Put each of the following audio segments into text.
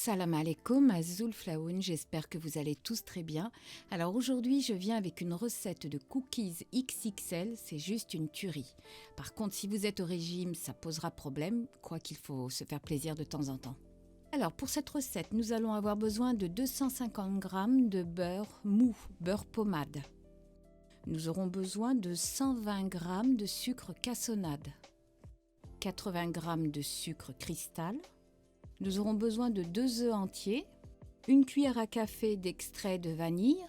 Salam alaikum, Azul Flaoun, j'espère que vous allez tous très bien. Alors aujourd'hui je viens avec une recette de cookies XXL, c'est juste une tuerie. Par contre si vous êtes au régime ça posera problème, quoi qu'il faut se faire plaisir de temps en temps. Alors pour cette recette nous allons avoir besoin de 250 g de beurre mou, beurre pommade. Nous aurons besoin de 120 g de sucre cassonade, 80 g de sucre cristal. Nous aurons besoin de 2 œufs entiers, une cuillère à café d'extrait de vanille.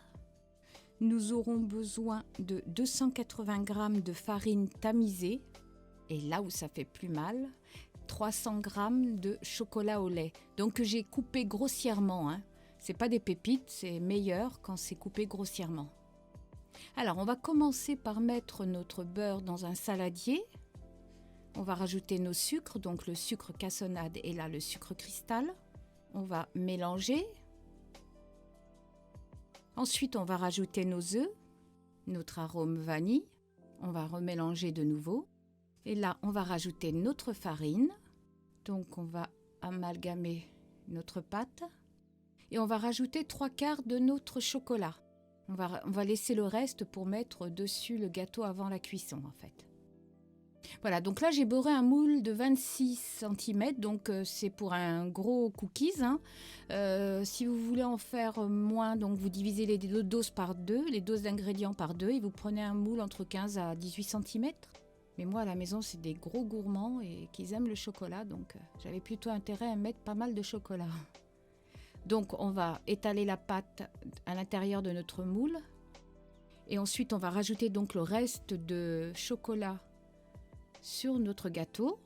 Nous aurons besoin de 280 g de farine tamisée. Et là où ça fait plus mal, 300 g de chocolat au lait. Donc j'ai coupé grossièrement. C'est pas des pépites, c'est meilleur quand c'est coupé grossièrement. Alors on va commencer par mettre notre beurre dans un saladier. On va rajouter nos sucres, donc le sucre cassonade et là le sucre cristal. On va mélanger. Ensuite, on va rajouter nos œufs, notre arôme vanille. On va remélanger de nouveau. Et là, on va rajouter notre farine. Donc, on va amalgamer notre pâte. Et on va rajouter 3/4 de notre chocolat. On va laisser le reste pour mettre dessus le gâteau avant la cuisson, en fait. Voilà, donc là j'ai beurré un moule de 26 cm, donc c'est pour un gros cookies. Si vous voulez en faire moins, donc vous divisez les doses par 2, les doses d'ingrédients par 2 et vous prenez un moule entre 15 à 18 cm. Mais moi à la maison c'est des gros gourmands et qu'ils aiment le chocolat, donc j'avais plutôt intérêt à mettre pas mal de chocolat. Donc on va étaler la pâte à l'intérieur de notre moule et ensuite on va rajouter donc le reste de chocolat sur notre gâteau.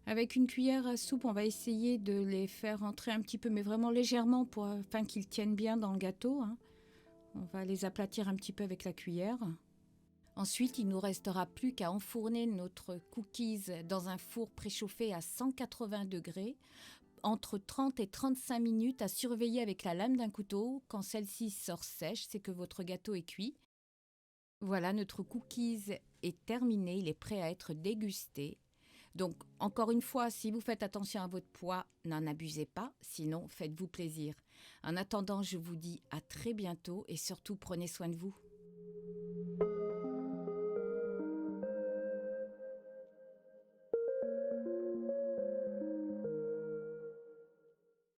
Avec une cuillère à soupe, on va essayer de les faire rentrer un petit peu, mais vraiment légèrement afin qu'ils tiennent bien dans le gâteau. On va les aplatir un petit peu avec la cuillère. Ensuite, il ne nous restera plus qu'à enfourner notre cookies dans un four préchauffé à 180 degrés entre 30 et 35 minutes à surveiller avec la lame d'un couteau. Quand celle-ci sort sèche, c'est que votre gâteau est cuit. Voilà, notre cookies est terminé, il est prêt à être dégusté. Donc, encore une fois, si vous faites attention à votre poids, n'en abusez pas, sinon faites-vous plaisir. En attendant, je vous dis à très bientôt et surtout prenez soin de vous.